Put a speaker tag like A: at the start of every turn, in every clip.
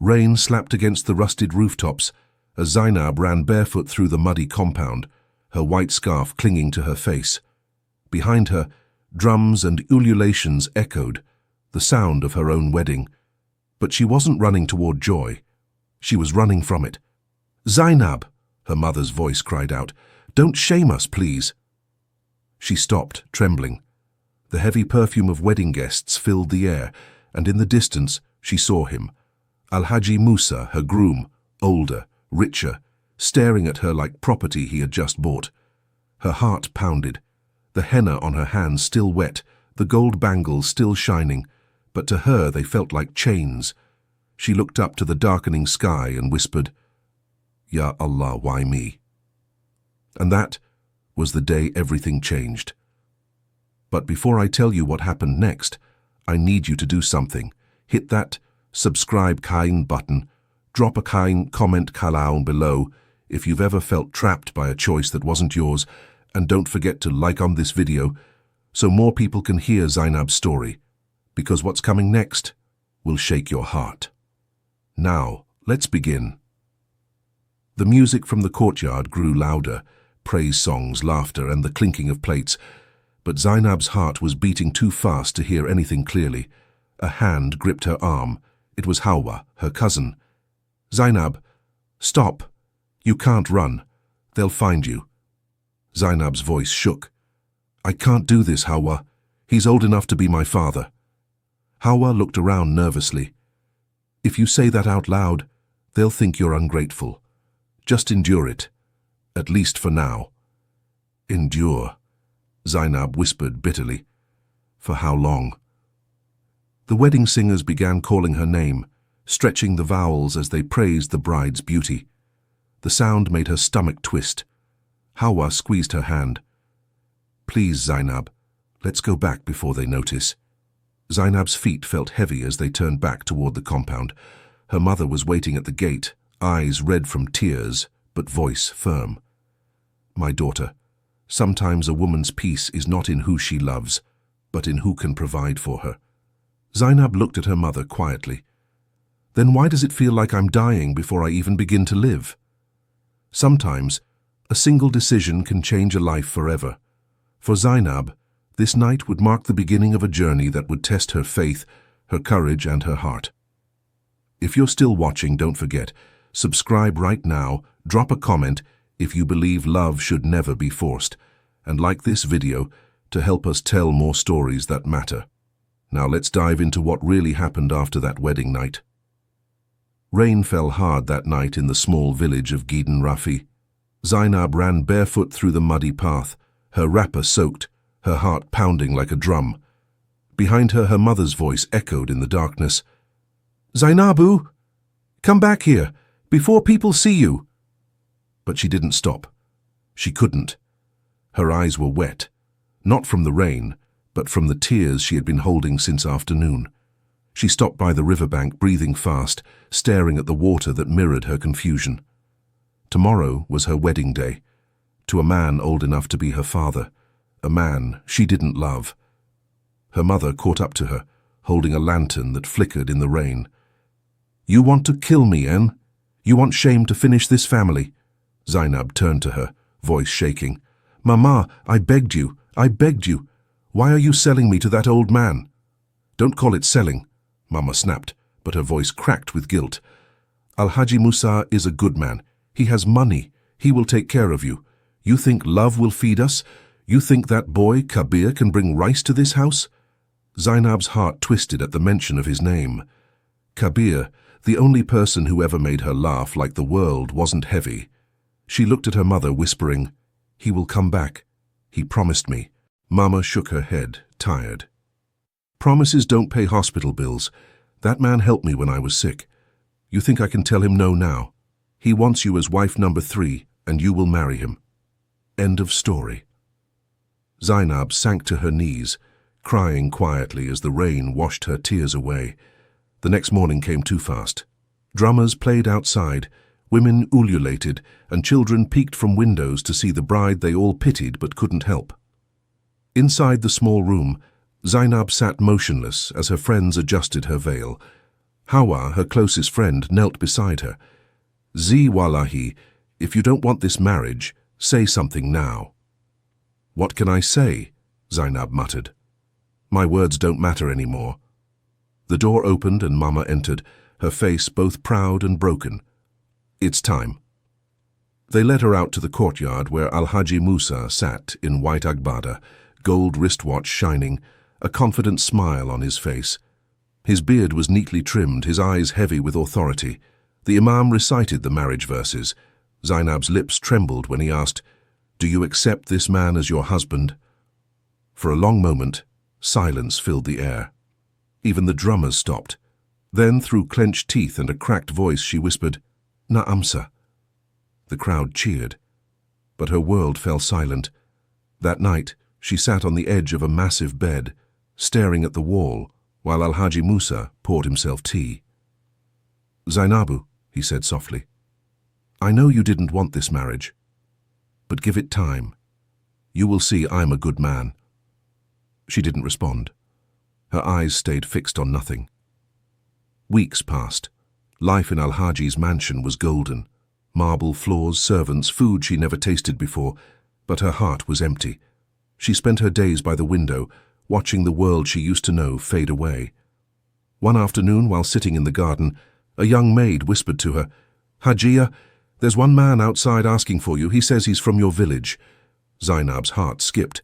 A: Rain slapped against the rusted rooftops as Zainab ran barefoot through the muddy compound, her white scarf clinging to her face. Behind her, drums and ululations echoed, the sound of her own wedding. But she wasn't running toward joy. She was running from it. "Zainab!" her mother's voice cried out. "Don't shame us, please." She stopped, trembling. The heavy perfume of wedding guests filled the air, and in the distance she saw him. Alhaji Musa, her groom, older, richer, staring at her like property he had just bought. Her heart pounded, the henna on her hands still wet, the gold bangles still shining, but to her they felt like chains. She looked up to the darkening sky and whispered, "Ya Allah, why me?" And that was the day everything changed. But before I tell you what happened next, I need you to do something. Hit that subscribe kind button, drop a kind comment down below if you've ever felt trapped by a choice that wasn't yours, and don't forget to like on this video so more people can hear Zainab's story, because what's coming next will shake your heart. Now, let's begin. The music from the courtyard grew louder, praise songs, laughter, and the clinking of plates, but Zainab's heart was beating too fast to hear anything clearly. A hand gripped her arm. It was Hawa, her cousin. "Zainab, stop. You can't run. They'll find you." Zainab's voice shook. "I can't do this, Hawa. He's old enough to be my father." Hawa looked around nervously. "If you say that out loud, they'll think you're ungrateful. Just endure it, at least for now." "Endure," Zainab whispered bitterly. "For how long?" The wedding singers began calling her name, stretching the vowels as they praised the bride's beauty. The sound made her stomach twist. Hawa squeezed her hand. "Please, Zainab, let's go back before they notice." Zainab's feet felt heavy as they turned back toward the compound. Her mother was waiting at the gate, eyes red from tears, but voice firm. "My daughter, sometimes a woman's peace is not in who she loves, but in who can provide for her." Zainab looked at her mother quietly. "Then why does it feel like I'm dying before I even begin to live?" Sometimes, a single decision can change a life forever. For Zainab, this night would mark the beginning of a journey that would test her faith, her courage, and her heart. If you're still watching, don't forget, subscribe right now, drop a comment if you believe love should never be forced, and like this video to help us tell more stories that matter. Now let's dive into what really happened after that wedding night. Rain fell hard that night in the small village of Gidan Rafi. Zainab ran barefoot through the muddy path, her wrapper soaked, her heart pounding like a drum. Behind her, her mother's voice echoed in the darkness. "Zainabu, come back here, before people see you." But she didn't stop. She couldn't. Her eyes were wet, not from the rain, but from the tears she had been holding since afternoon. She stopped by the riverbank, breathing fast, staring at the water that mirrored her confusion. Tomorrow was her wedding day, to a man old enough to be her father, a man she didn't love. Her mother caught up to her, holding a lantern that flickered in the rain. "You want to kill me, En? You want shame to finish this family?" Zainab turned to her, voice shaking. "Mama, I begged you. Why are you selling me to that old man?" "Don't call it selling," Mama snapped, but her voice cracked with guilt. "Alhaji Musa is a good man. He has money. He will take care of you. You think love will feed us? You think that boy, Kabir, can bring rice to this house?" Zainab's heart twisted at the mention of his name. Kabir, the only person who ever made her laugh like the world wasn't heavy. She looked at her mother, whispering, "He will come back. He promised me." Mama shook her head, tired. "Promises don't pay hospital bills. That man helped me when I was sick. You think I can tell him no now? He wants you as wife number 3, and you will marry him." End of story. Zainab sank to her knees, crying quietly as the rain washed her tears away. The next morning came too fast. Drummers played outside, women ululated, and children peeked from windows to see the bride they all pitied but couldn't help. Inside the small room, Zainab sat motionless as her friends adjusted her veil. Hawa, her closest friend, knelt beside her. Wallahi, if you don't want this marriage, say something now. What can I say? Zainab muttered. My words don't matter anymore. The door opened and Mama entered, her face both proud and broken. It's time. They led her out to the courtyard where Alhaji Musa sat in white agbada, gold wristwatch shining, a confident smile on his face. His beard was neatly trimmed, his eyes heavy with authority. The Imam recited the marriage verses. Zainab's lips trembled when he asked, "Do you accept this man as your husband?" For a long moment, silence filled the air. Even the drummers stopped. Then, through clenched teeth and a cracked voice, she whispered, "Na'am, sir." The crowd cheered, but her world fell silent. That night, she sat on the edge of a massive bed, staring at the wall, while Alhaji Musa poured himself tea. "Zainabu," he said softly, "I know you didn't want this marriage, but give it time. You will see I'm a good man." She didn't respond. Her eyes stayed fixed on nothing. Weeks passed. Life in Alhaji's mansion was golden. Marble floors, servants, food she never tasted before, but her heart was empty. She spent her days by the window, watching the world she used to know fade away. One afternoon, while sitting in the garden, a young maid whispered to her, "Hajia, there's one man outside asking for you. He says he's from your village." Zainab's heart skipped.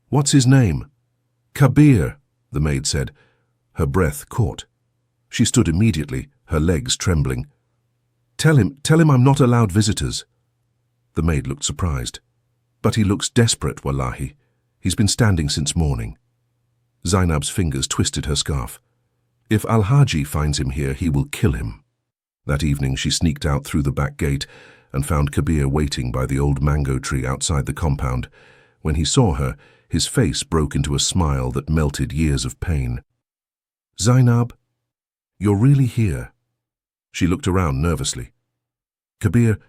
A: "What's his name?" "Kabir," the maid said. Her breath caught. She stood immediately, her legs trembling. Tell him I'm not allowed visitors." The maid looked surprised. "But he looks desperate, wallahi. He's been standing since morning." Zainab's fingers twisted her scarf. "If Alhaji finds him here, he will kill him." That evening she sneaked out through the back gate and found Kabir waiting by the old mango tree outside the compound. When he saw her, his face broke into a smile that melted years of pain. "Zainab, you're really here?" She looked around nervously. "Kabir,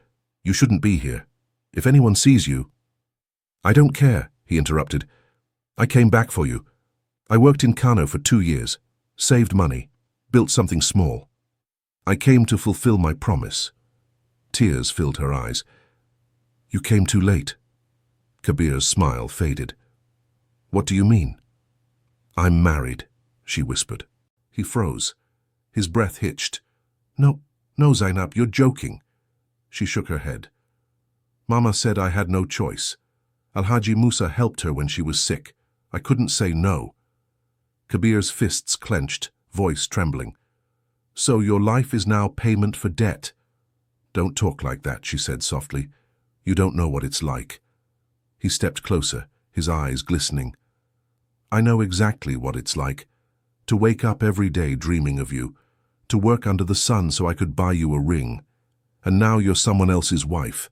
A: you shouldn't be here. If anyone sees you—" "I don't care," he interrupted. "I came back for you. I worked in Kano for 2 years, saved money, built something small. I came to fulfill my promise." Tears filled her eyes. "You came too late." Kabir's smile faded. "What do you mean?" "I'm married," she whispered. He froze. His breath hitched. No, Zainab, you're joking." She shook her head. "Mama said I had no choice. Alhaji Musa helped her when she was sick. I couldn't say no." Kabir's fists clenched, voice trembling. "So your life is now payment for debt?" "Don't talk like that," she said softly. "You don't know what it's like." He stepped closer, his eyes glistening. "I know exactly what it's like. To wake up every day dreaming of you. To work under the sun so I could buy you a ring. And now you're someone else's wife."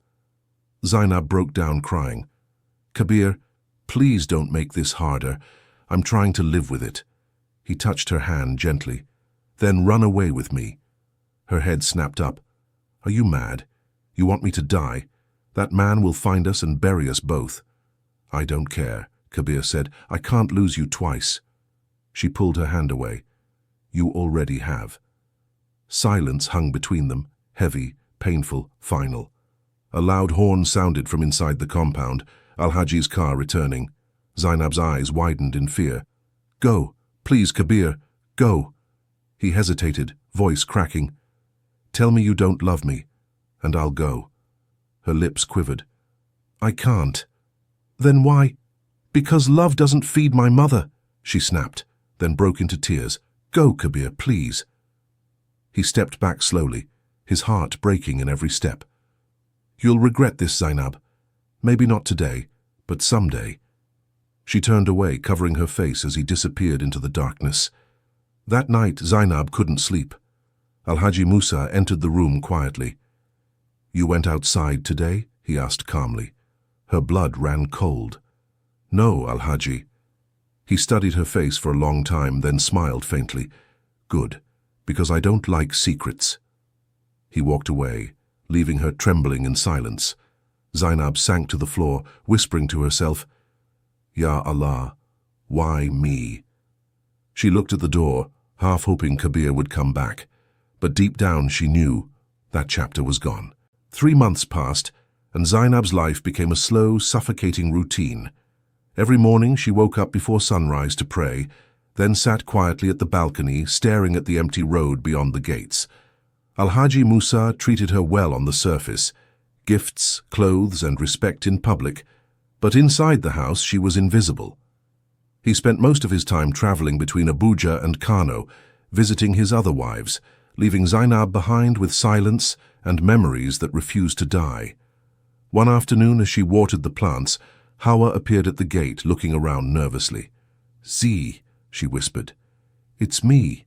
A: Zainab broke down crying. "Kabir, please don't make this harder. I'm trying to live with it." He touched her hand gently. "Then run away with me." Her head snapped up. "Are you mad? You want me to die? That man will find us and bury us both." "I don't care," Kabir said. "I can't lose you twice." She pulled her hand away. "You already have." Silence hung between them, heavy, painful, final. A loud horn sounded from inside the compound, Alhaji's car returning. Zainab's eyes widened in fear. "Go, please, Kabir, go." He hesitated, voice cracking. "Tell me you don't love me, and I'll go." Her lips quivered. "I can't." "Then why?" "Because love doesn't feed my mother," she snapped, then broke into tears. "Go, Kabir, please." He stepped back slowly, his heart breaking in every step. "You'll regret this, Zainab. Maybe not today, but someday." She turned away, covering her face as he disappeared into the darkness. That night, Zainab couldn't sleep. Alhaji Musa entered the room quietly. "You went outside today?" he asked calmly. Her blood ran cold. "No, Alhaji." He studied her face for a long time, then smiled faintly. "Good, because I don't like secrets." He walked away, leaving her trembling in silence. Zainab sank to the floor, whispering to herself, "Ya Allah, why me?" She looked at the door, half hoping Kabir would come back. But deep down she knew that chapter was gone. 3 months passed, and Zainab's life became a slow, suffocating routine. Every morning she woke up before sunrise to pray, then sat quietly at the balcony, staring at the empty road beyond the gates. Alhaji Musa treated her well on the surface, gifts, clothes, and respect in public, but inside the house she was invisible. He spent most of his time traveling between Abuja and Kano, visiting his other wives, leaving Zainab behind with silence and memories that refused to die. One afternoon, as she watered the plants, Hawa appeared at the gate, looking around nervously. "Z," she whispered. "It's me."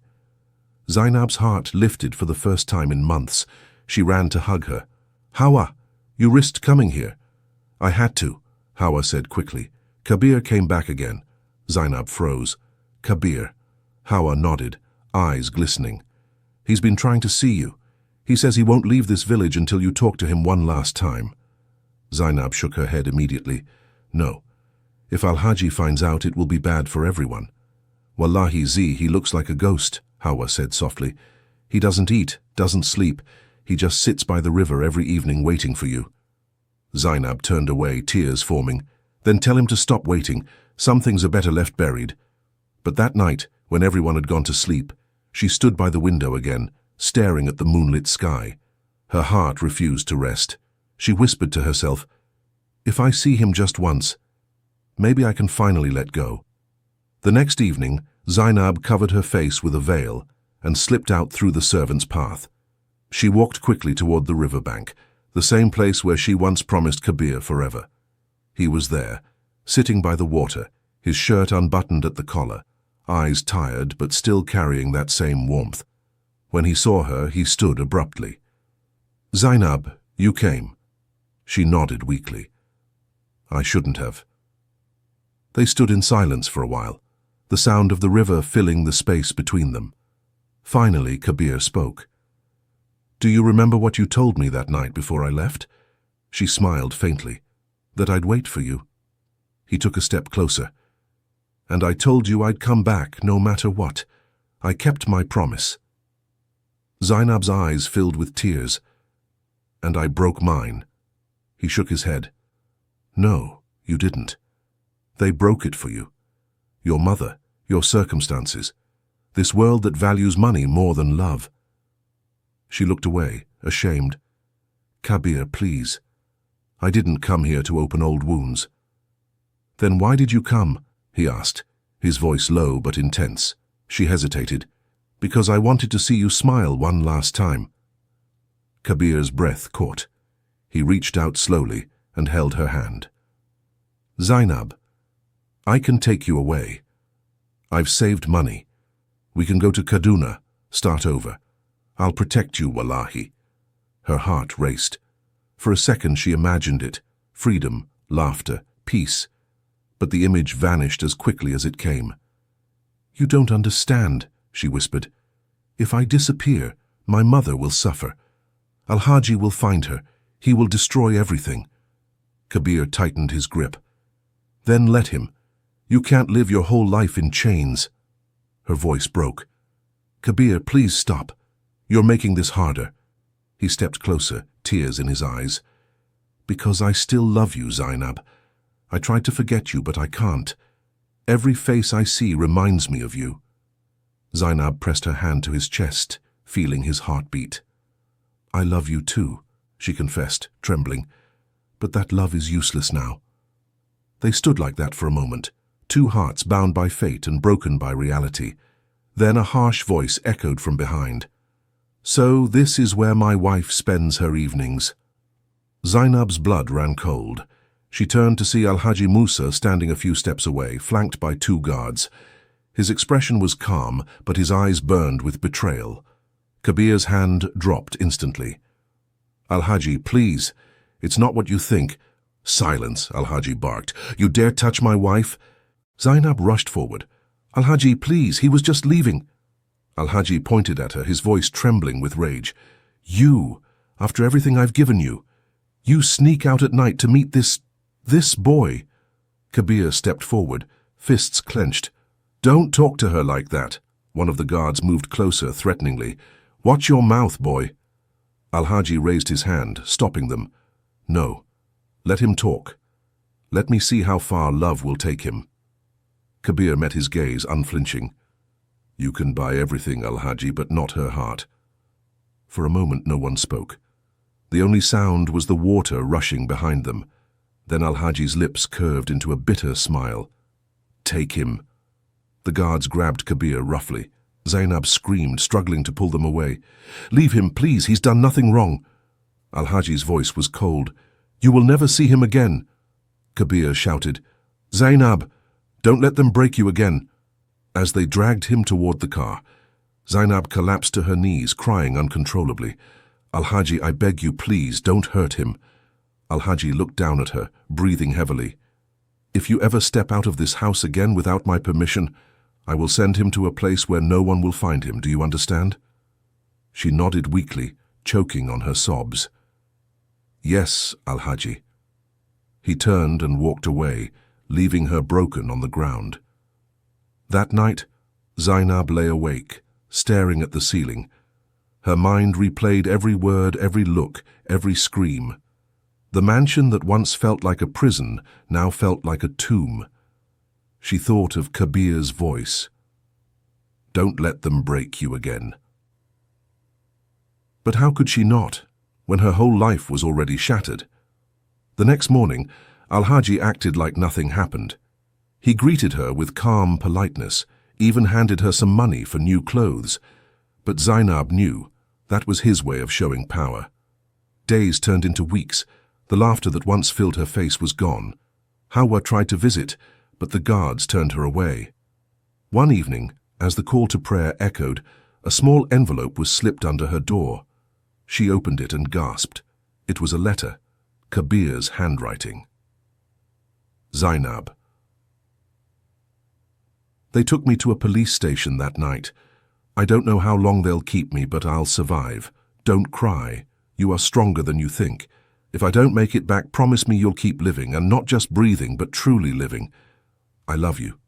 A: Zainab's heart lifted for the first time in months. She ran to hug her. "Hawa, you risked coming here." "I had to," Hawa said quickly. "Kabir came back again." Zainab froze. "Kabir." Hawa nodded, eyes glistening. "He's been trying to see you. He says he won't leave this village until you talk to him one last time." Zainab shook her head immediately. "No. If Alhaji finds out, it will be bad for everyone." "Wallahi Z, he looks like a ghost," Hawa said softly. "He doesn't eat, doesn't sleep. He just sits by the river every evening waiting for you." Zainab turned away, tears forming. "Then tell him to stop waiting. Some things are better left buried." But that night, when everyone had gone to sleep, she stood by the window again, staring at the moonlit sky. Her heart refused to rest. She whispered to herself, "If I see him just once, maybe I can finally let go." The next evening, Zainab covered her face with a veil and slipped out through the servants' path. She walked quickly toward the riverbank, the same place where she once promised Kabir forever. He was there, sitting by the water, his shirt unbuttoned at the collar, eyes tired but still carrying that same warmth. When he saw her, he stood abruptly. "Zainab, you came." She nodded weakly. "I shouldn't have." They stood in silence for a while, the sound of the river filling the space between them. Finally, Kabir spoke. "Do you remember what you told me that night before I left?" She smiled faintly. "That I'd wait for you." He took a step closer. "And I told you I'd come back no matter what. I kept my promise." Zainab's eyes filled with tears. "And I broke mine." He shook his head. "No, you didn't. They broke it for you. Your mother, your circumstances, this world that values money more than love." She looked away, ashamed. "Kabir, please. I didn't come here to open old wounds." "Then why did you come?" he asked, his voice low but intense. She hesitated. "Because I wanted to see you smile one last time." Kabir's breath caught. He reached out slowly and held her hand. "Zainab, I can take you away. I've saved money. We can go to Kaduna, start over. I'll protect you, wallahi." Her heart raced. For a second she imagined it, freedom, laughter, peace. But the image vanished as quickly as it came. "You don't understand," she whispered. "If I disappear, my mother will suffer. Alhaji will find her. He will destroy everything." Kabir tightened his grip. "Then let him. You can't live your whole life in chains." Her voice broke. "Kabir, please stop. You're making this harder." He stepped closer, tears in his eyes. "Because I still love you, Zainab. I tried to forget you, but I can't. Every face I see reminds me of you." Zainab pressed her hand to his chest, feeling his heartbeat. "I love you too," she confessed, trembling. "But that love is useless now." They stood like that for a moment, two hearts bound by fate and broken by reality. Then a harsh voice echoed from behind. "So this is where my wife spends her evenings." Zainab's blood ran cold. She turned to see Alhaji Musa standing a few steps away, flanked by 2 guards. His expression was calm, but his eyes burned with betrayal. Kabir's hand dropped instantly. "Alhaji, please. It's not what you think." "Silence," Alhaji barked. "You dare touch my wife?" Zainab rushed forward. "Alhaji, please, he was just leaving." Alhaji pointed at her, his voice trembling with rage. "You, after everything I've given you, you sneak out at night to meet this boy." Kabir stepped forward, fists clenched. "Don't talk to her like that." One of the guards moved closer, threateningly. "Watch your mouth, boy." Alhaji raised his hand, stopping them. "No. Let him talk. Let me see how far love will take him." Kabir met his gaze, unflinching. "You can buy everything, Alhaji, but not her heart." For a moment no one spoke. The only sound was the water rushing behind them. Then Alhaji's lips curved into a bitter smile. "Take him." The guards grabbed Kabir roughly. Zainab screamed, struggling to pull them away. "Leave him, please, he's done nothing wrong." Alhaji's voice was cold. "You will never see him again." Kabir shouted, "Zainab, don't let them break you again." As they dragged him toward the car, Zainab collapsed to her knees, crying uncontrollably. "Alhaji, I beg you, please, don't hurt him." Alhaji looked down at her, breathing heavily. "If you ever step out of this house again without my permission, I will send him to a place where no one will find him. Do you understand?" She nodded weakly, choking on her sobs. "Yes, Alhaji." He turned and walked away, leaving her broken on the ground. That night, Zainab lay awake, staring at the ceiling. Her mind replayed every word, every look, every scream. The mansion that once felt like a prison now felt like a tomb. She thought of Kabir's voice. "Don't let them break you again." But how could she not, when her whole life was already shattered? The next morning, Alhaji acted like nothing happened. He greeted her with calm politeness, even handed her some money for new clothes. But Zainab knew that was his way of showing power. Days turned into weeks. The laughter that once filled her face was gone. Hawa tried to visit, but the guards turned her away. One evening, as the call to prayer echoed, a small envelope was slipped under her door. She opened it and gasped. It was a letter, Kabir's handwriting. Zainab. They took me to a police station that night. I don't know how long they'll keep me, but I'll survive. Don't cry. You are stronger than you think. If I don't make it back, promise me you'll keep living, and not just breathing, but truly living. I love you.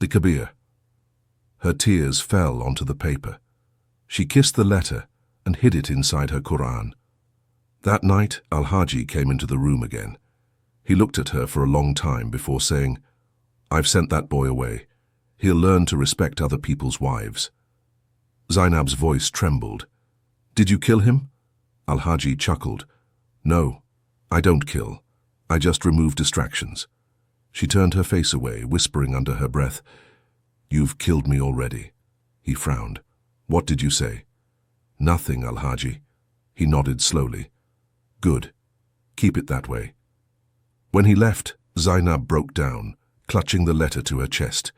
A: The Kabir. Her tears fell onto the paper. She kissed the letter and hid it inside her Quran. That night, Alhaji came into the room again. He looked at her for a long time before saying, "I've sent that boy away. He'll learn to respect other people's wives." Zainab's voice trembled. "Did you kill him?" Alhaji chuckled. "No, I don't kill. I just remove distractions." She turned her face away, whispering under her breath, "You've killed me already." He frowned. "What did you say?" "Nothing, Alhaji." He nodded slowly. "Good. Keep it that way." When he left, Zainab broke down, clutching the letter to her chest.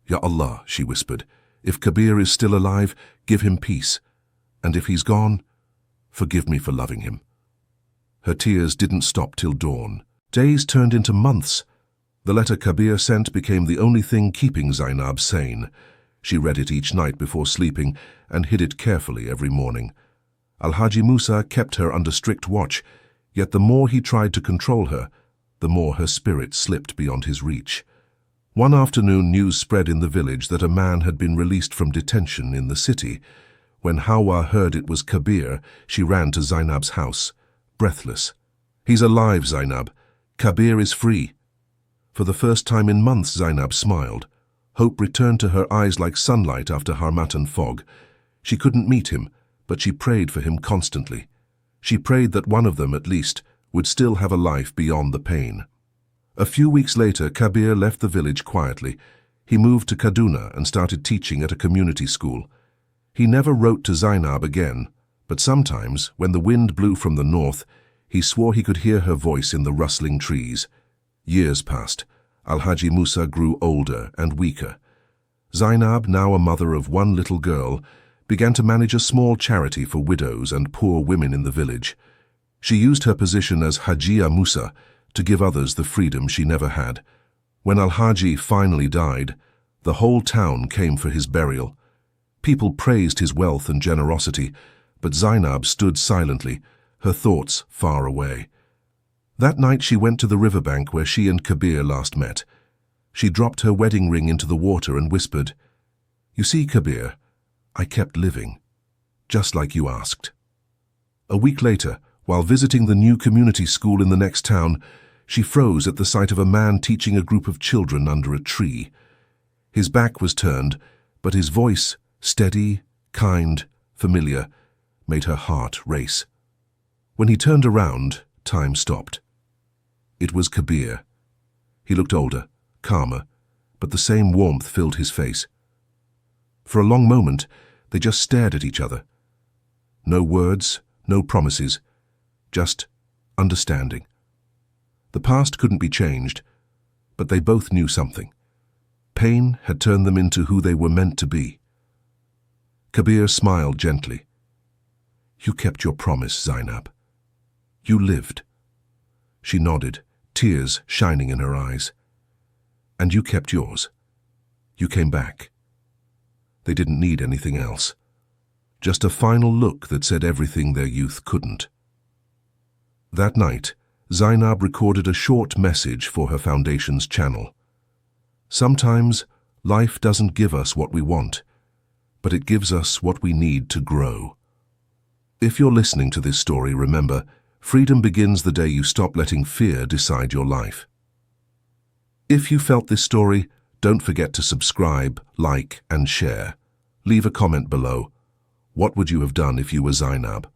A: "Ya Allah," she whispered, "if Kabir is still alive, give him peace. And if he's gone, forgive me for loving him." Her tears didn't stop till dawn. Days turned into months. The letter Kabir sent became the only thing keeping Zainab sane. She read it each night before sleeping and hid it carefully every morning. Alhaji Musa kept her under strict watch, yet the more he tried to control her, the more her spirit slipped beyond his reach. One afternoon, news spread in the village that a man had been released from detention in the city. When Hawa heard it was Kabir, she ran to Zainab's house, breathless. "He's alive, Zainab. Kabir is free." For the first time in months, Zainab smiled. Hope returned to her eyes like sunlight after Harmattan fog. She couldn't meet him, but she prayed for him constantly. She prayed that one of them, at least, would still have a life beyond the pain. A few weeks later, Kabir left the village quietly. He moved to Kaduna and started teaching at a community school. He never wrote to Zainab again, but sometimes, when the wind blew from the north, he swore he could hear her voice in the rustling trees. Years passed. Alhaji Musa grew older and weaker. Zainab, now a mother of one little girl, began to manage a small charity for widows and poor women in the village. She used her position as Hajia Musa to give others the freedom she never had. When Alhaji finally died, the whole town came for his burial. People praised his wealth and generosity, but Zainab stood silently, her thoughts far away. That night she went to the riverbank where she and Kabir last met. She dropped her wedding ring into the water and whispered, "You see, Kabir, I kept living, just like you asked. A week later, while visiting the new community school in the next town, she froze at the sight of a man teaching a group of children under a tree. His back was turned, but his voice, steady, kind, familiar, made her heart race. When he turned around, time stopped. It was Kabir. He looked older, calmer, but the same warmth filled his face. For a long moment, they just stared at each other. No words, no promises, just understanding. The past couldn't be changed, but they both knew something. Pain had turned them into who they were meant to be. Kabir smiled gently. You kept your promise, Zainab. You lived. She nodded, tears shining in her eyes. And you kept yours. You came back. They didn't need anything else. Just a final look that said everything their youth couldn't. That night, Zainab recorded a short message for her foundation's channel. Sometimes, life doesn't give us what we want, but it gives us what we need to grow. If you're listening to this story, remember, freedom begins the day you stop letting fear decide your life. If you felt this story, don't forget to subscribe, like, and share. Leave a comment below. What would you have done if you were Zainab?